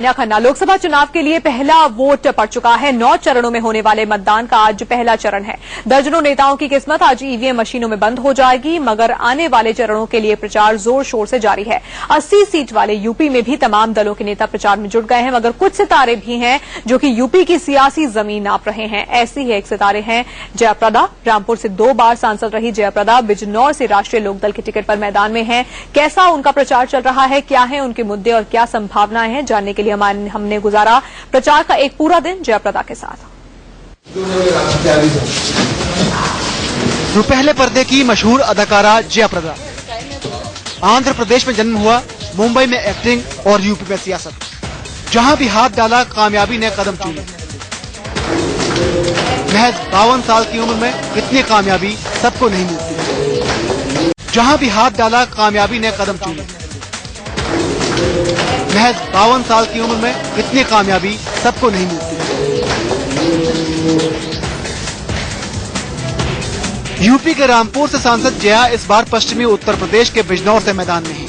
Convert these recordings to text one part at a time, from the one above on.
खन्ना लोकसभा चुनाव के लिए पहला वोट पड़ चुका है। 9 चरणों में होने वाले मतदान का आज पहला चरण है। दर्जनों नेताओं की किस्मत आज ईवीएम मशीनों में बंद हो जाएगी, मगर आने वाले चरणों के लिए प्रचार जोर शोर से जारी है। 80 सीट वाले यूपी में भी तमाम दलों के नेता प्रचार में जुट गए हैं, मगर कुछ सितारे भी हैं जो कि यूपी की सियासी जमीन नाप रहे हैं। ऐसी ही एक सितारे हैं जयाप्रदा। रामपुर से 2 बार सांसद रही जयाप्रदा बिजनौर से राष्ट्रीय लोकदल के टिकट पर मैदान में हैं। कैसा उनका प्रचार चल रहा है, क्या है उनके मुद्दे और क्या संभावनाएं हैं, जानने के लिए हमने गुजारा प्रचार का एक पूरा दिन जयाप्रदा के साथ। तो पहले पर्दे की मशहूर अदाकारा जयाप्रदा आंध्र प्रदेश में जन्म हुआ, मुंबई में एक्टिंग और यूपी में सियासत। जहां भी हाथ डाला कामयाबी ने कदम चूमे। महज 52 साल की उम्र में इतनी कामयाबी सबको नहीं मिलती। जहां भी हाथ डाला कामयाबी ने कदम चूमे। महज 52 साल की उम्र में इतनी कामयाबी सबको नहीं मिलती। यूपी के रामपुर से सांसद जया इस बार पश्चिमी उत्तर प्रदेश के बिजनौर से मैदान में है,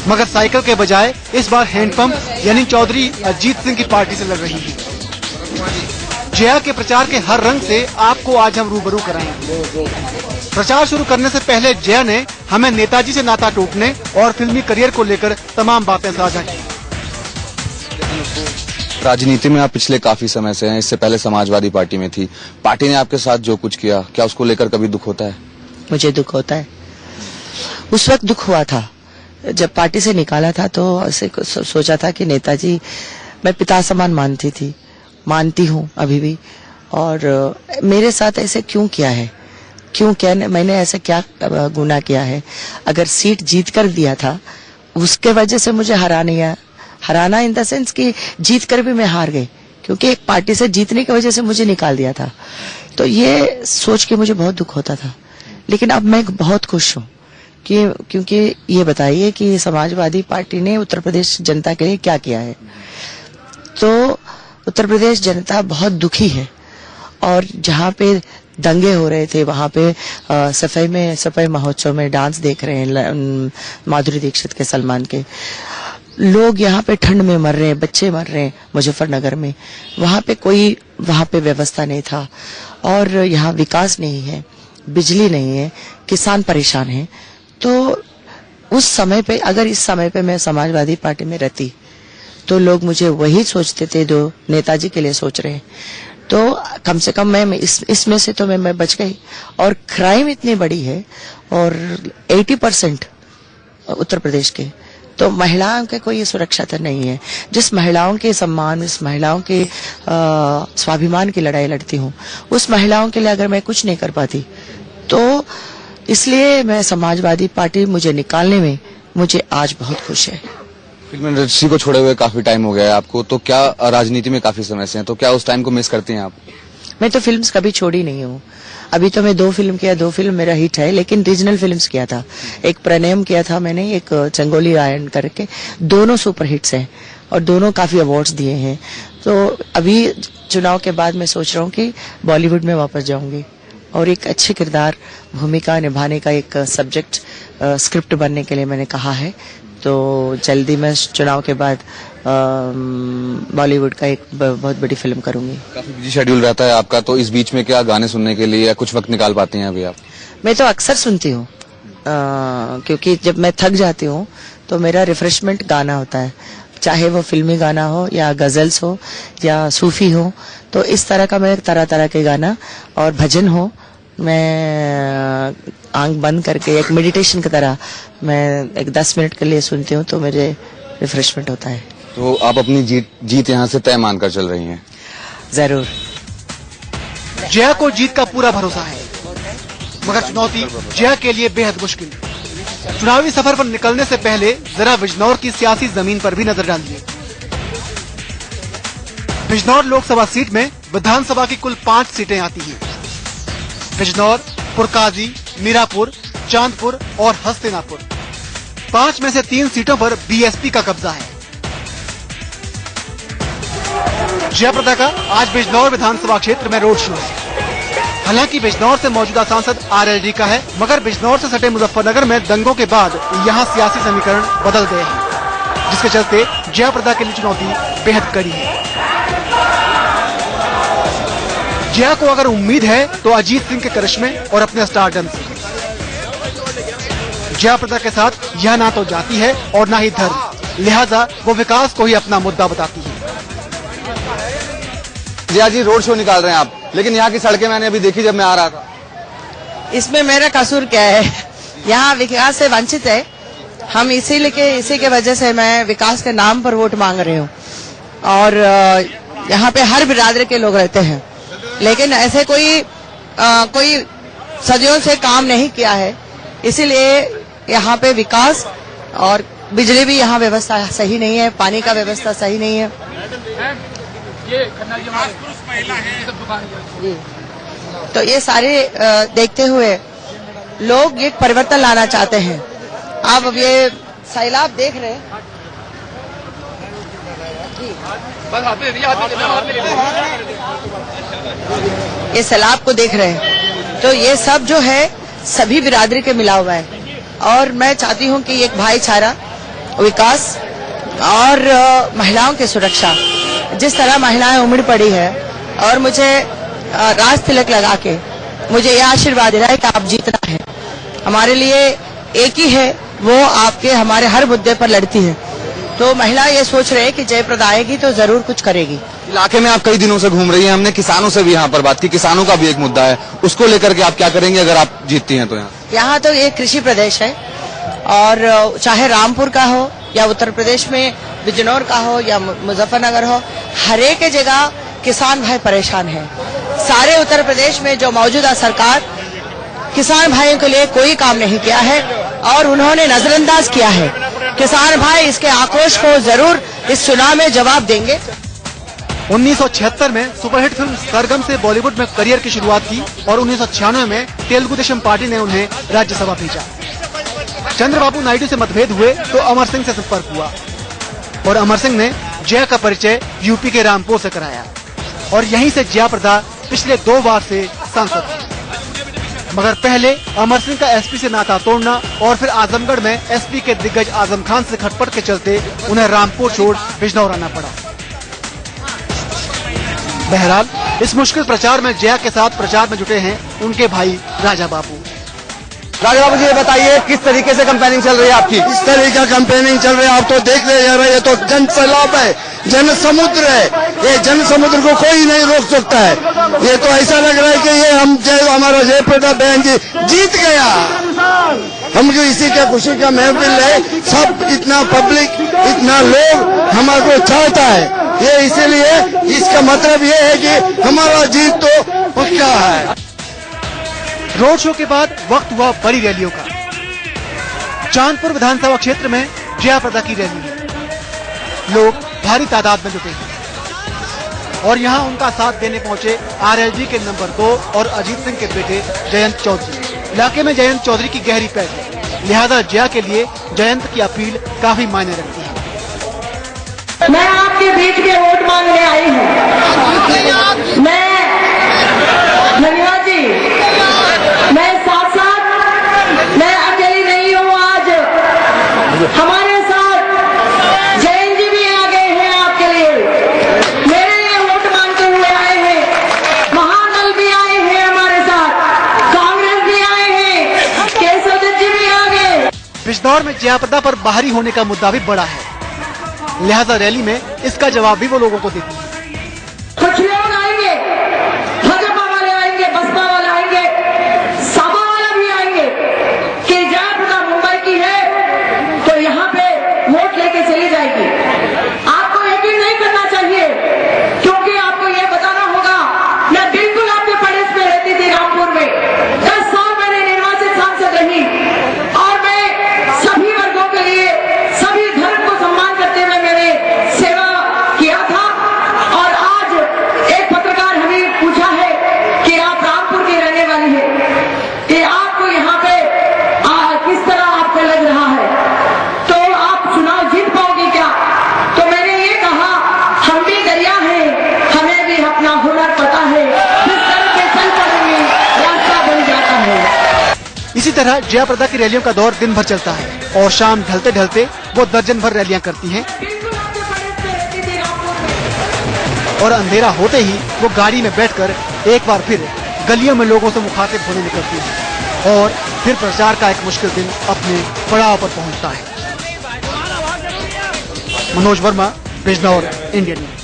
मगर साइकिल के बजाय इस बार हैंडपंप यानी चौधरी अजीत सिंह की पार्टी से लड़ रही है। जया के प्रचार के हर रंग से आपको आज हम रूबरू कराएंगे। प्रचार शुरू करने से पहले जया ने हमें नेताजी से नाता टूटने और फिल्मी करियर को लेकर तमाम बातें साझा की। राजनीति में आप पिछले काफी समय से हैं, इससे पहले समाजवादी पार्टी में थी। पार्टी ने आपके साथ जो कुछ किया, क्या उसको लेकर कभी दुख होता है? मुझे दुख होता है। उस वक्त दुख हुआ था जब पार्टी से निकाला था, तो ऐसे सोचा था कि नेताजी मैं पिता समान मानती हूँ अभी भी, और मेरे साथ ऐसे क्यों किया है, मैंने ऐसा क्या गुनाह किया है। अगर सीट जीत कर दिया था, उसके वजह से मुझे हराना इन द सेंस कि जीत कर भी मैं हार गई, क्योंकि एक पार्टी से जीतने की वजह से मुझे निकाल दिया था। तो ये सोच के मुझे बहुत दुख होता था। लेकिन अब मैं बहुत खुश हूँ क्योंकि ये बताइए कि समाजवादी पार्टी ने उत्तर प्रदेश जनता के लिए क्या किया है। तो उत्तर प्रदेश जनता बहुत दुखी है, और जहाँ पे दंगे हो रहे थे वहां पे सफाई महोत्सव में डांस देख रहे हैं माधुरी दीक्षित के, सलमान के। लोग यहाँ पे ठंड में मर रहे हैं, बच्चे मर रहे हैं मुजफ्फरनगर में। वहां पे व्यवस्था नहीं था, और यहाँ विकास नहीं है, बिजली नहीं है, किसान परेशान है। तो उस समय पे, अगर इस समय पे मैं समाजवादी पार्टी में रहती, तो लोग मुझे वही सोचते थे जो नेताजी के लिए सोच रहे हैं। तो कम से कम मैं इसमें से तो मैं बच गई। और क्राइम इतनी बड़ी है, और 80% उत्तर प्रदेश के, तो महिलाओं के कोई सुरक्षा तो नहीं है। जिस महिलाओं के सम्मान, जिस महिलाओं के स्वाभिमान की लड़ाई लड़ती हूँ, उस महिलाओं के लिए अगर मैं कुछ नहीं कर पाती, तो इसलिए मैं समाजवादी पार्टी मुझे निकालने में मुझे आज बहुत खुश है। फिल्म इंडस्ट्री को छोड़े हुए काफी टाइम हो गया है आपको, तो क्या राजनीति में काफी समय से हैं, तो क्या उस टाइम को मिस करती हैं आप? मैं तो फिल्म्स कभी छोड़ी नहीं हूँ। अभी तो मैं 2 फिल्म किया, 2 फिल्म मेरा हिट है, लेकिन रीजनल फिल्म्स किया था। एक प्रणयम किया था मैंने, एक चंगोली रायन करके। दोनों सुपर हिट्स हैं और दोनों काफी अवार्ड्स दिए हैं। तो अभी चुनाव के बाद मैं सोच रहा हूँ कि बॉलीवुड में वापस जाऊंगी, और एक अच्छे किरदार भूमिका निभाने का एक सब्जेक्ट स्क्रिप्ट बनने के लिए मैंने कहा है। तो जल्दी मैं चुनाव के बाद बॉलीवुड का एक बहुत बड़ी फिल्म करूंगी। काफी बिजी शेड्यूल रहता है आपका, तो इस बीच में क्या गाने सुनने के लिए या कुछ वक्त निकाल पाती हैं अभी आप? मैं तो अक्सर सुनती हूँ, क्योंकि जब मैं थक जाती हूँ तो मेरा रिफ्रेशमेंट गाना होता है, चाहे वो फिल्मी गाना हो या गजल्स हो या सूफी हो। तो इस तरह का मैं तरह के गाना और भजन हो, मैं आंख बंद करके एक मेडिटेशन की तरह मैं एक 10 मिनट के लिए सुनती हूँ, तो मेरे रिफ्रेशमेंट होता है। तो आप अपनी जीत यहाँ से तय मानकर चल रही हैं? जरूर। जया को जीत का पूरा भरोसा है, मगर चुनौती जया के लिए बेहद मुश्किल। चुनावी सफर पर निकलने से पहले जरा बिजनौर की सियासी जमीन पर भी नजर डालिए। बिजनौर लोकसभा सीट में विधानसभा की कुल 5 सीटें आती हैं। बिजनौर, पुरकाजी, मीरापुर, चांदपुर और हस्तिनापुर। 5 में से 3 सीटों पर बीएसपी का कब्जा है। जयाप्रदा का आज बिजनौर विधानसभा क्षेत्र में रोड शो है। हालांकि बिजनौर से मौजूदा सांसद आरएलडी का है, मगर बिजनौर से सटे मुजफ्फरनगर में दंगों के बाद यहाँ सियासी समीकरण बदल गए हैं, जिसके चलते जयाप्रदा के लिए चुनौती बेहद कड़ी है। जया को अगर उम्मीद है तो अजीत सिंह के करिश्मे और अपने स्टारडम से। जयाप्रदा के साथ यह ना तो जाति है और ना ही धर्म, लिहाजा वो विकास को ही अपना मुद्दा बताती है। जया जी रोड शो निकाल रहे हैं आप, लेकिन यहाँ की सड़कें मैंने अभी देखी जब मैं आ रहा था। इसमें मेरा कसूर क्या है? यहाँ विकास से वंचित है हम, इसी के वजह से मैं विकास के नाम पर वोट मांग रही हूँ। और यहाँ पे हर बिरादरी के लोग रहते हैं, लेकिन ऐसे कोई सदियों से काम नहीं किया है, इसीलिए यहाँ पे विकास और बिजली भी यहाँ व्यवस्था सही नहीं है, पानी का व्यवस्था सही नहीं है। जी, तो ये सारे देखते हुए लोग एक परिवर्तन लाना चाहते हैं। आप अब ये सैलाब देख रहे हैं, ये सैलाब को देख रहे हैं, तो ये सब जो है सभी बिरादरी के मिला हुआ है। और मैं चाहती हूँ कि एक भाईचारा, विकास और महिलाओं की सुरक्षा, जिस तरह महिलाएं उमड़ पड़ी है और मुझे राज तिलक लगा के मुझे यह आशीर्वाद दिलाया कि आप जीतना है, हमारे लिए एक ही है, वो आपके हमारे हर मुद्दे पर लड़ती है। तो महिला ये सोच रहे हैं कि जयप्रदा आएगी तो जरूर कुछ करेगी। इलाके में आप कई दिनों से घूम रही हैं, हमने किसानों से भी यहाँ पर बात की, किसानों का भी एक मुद्दा है, उसको लेकर के आप क्या करेंगे अगर आप जीतती हैं तो? यहाँ तो एक कृषि प्रदेश है और चाहे रामपुर का हो या उत्तर प्रदेश में बिजनौर का हो या मुजफ्फरनगर हो, हर एक जगह किसान भाई परेशान है। सारे उत्तर प्रदेश में जो मौजूदा सरकार किसान भाइयों के लिए कोई काम नहीं किया है और उन्होंने नजरअंदाज किया है। किसान भाई इसके आक्रोश को जरूर इस चुनाव में जवाब देंगे। 1976 में सुपरहिट फिल्म सरगम से बॉलीवुड में करियर की शुरुआत की और 1996 में तेलुगु देशम पार्टी ने उन्हें राज्यसभा भेजा। चंद्रबाबू नायडू से मतभेद हुए तो अमर सिंह से संपर्क हुआ और अमर सिंह ने जया का परिचय यूपी के रामपुर से कराया और यहीं से जयाप्रदा पिछले 2 बार से सांसद थी। मगर पहले अमर सिंह का एसपी से नाता तोड़ना और फिर आजमगढ़ में एसपी के दिग्गज आजम खान से खटपट के चलते उन्हें रामपुर छोड़ बिजनौर आना पड़ा। बहरहाल इस मुश्किल प्रचार में जया के साथ प्रचार में जुटे हैं उनके भाई राजा बाबू। राजा बाबू जी ये बताइए किस तरीके से कैंपेनिंग चल रही है आपकी? इस तरह का कैंपेनिंग चल रहा है, आप तो देख रहे हैं, ये तो जन सैलाब है, जन समुद्र है। ये जन समुद्र को कोई नहीं रोक सकता है। ये तो ऐसा लग रहा है कि ये हमारा जयप्रदा बहन जी जीत गया। हमको इसी का खुशी का महफिल है, सब इतना पब्लिक, इतना लोग हमारे को चाहता है। ये इसीलिए इसका मतलब ये है कि हमारा जीत तो पक्का है। रोड शो के बाद वक्त हुआ बड़ी रैलियों का। चांदपुर विधानसभा क्षेत्र में जयाप्रदा की रैली है, लोग भारी तादाद में जुटे हैं और यहाँ उनका साथ देने पहुंचे आरएलडी के नंबर 2 और अजीत सिंह के बेटे जयंत चौधरी। इलाके में जयंत चौधरी की गहरी पैठ है, लिहाजा जया के लिए जयंत की अपील काफी मायने रखती है। मैं आपके बीच में वोट मांगने आई हूँ। मैं धन्यवाद जी, मैं साथ मैं अकेली नहीं हूँ। आज हमारे साथ जैन जी भी आ गए हैं आपके लिए, मेरे लिए वोट मांगते हुए आए हैं। महादल भी आए हैं हमारे साथ, कांग्रेस भी आए हैं, केशव दत्त जी भी आ गए। बिजनौर में जयाप्रदा पर बाहरी होने का मुद्दा भी बड़ा है, लिहाजा रैली में इसका जवाब भी वो लोगों को देती है। कुछ लोग आएंगे, भाजपा वाले आएंगे, बसपा वाले आएंगे, सपा वाला भी आएंगे कि जयाप्रदा मुंबई की है तो यहाँ पे वोट लेके चली जाएगी। आपको यकीन नहीं करना चाहिए, क्योंकि आपको ये बताना होगा, मैं बिल्कुल आपके पड़ोस में रहती थी रामपुर में। 10 साल मैंने निर्वाचित सांसद रही और मैं सभी वर्गों के लिए, सभी धर्म को सम्मान करते हुए मैंने सेवा किया था। और आज एक पत्रकार हमें पूछा है कि आप रामपुर की रहने वाली है, कि आपको यहाँ पे किस तरह आपको लग रहा है, तो आप चुनाव जीत पाओगे क्या? तो मैंने ये कहा, हम भी दरिया हैं, हमें भी अपना हुनर पता है, जिस तरह के चल पड़ेंगे रास्ता बन जाता है। इसी तरह जयाप्रदा की रैलियों का दौर दिन भर चलता है और शाम ढलते ढलते वो दर्जन भर रैलियां करती हैं। और अंधेरा होते ही वो गाड़ी में बैठकर एक बार फिर गलियों में लोगों से मुखातिब होने निकलती है और फिर प्रचार का एक मुश्किल दिन अपने पड़ाव पर पहुंचता है। Manoj Verma, Bijnor, India news.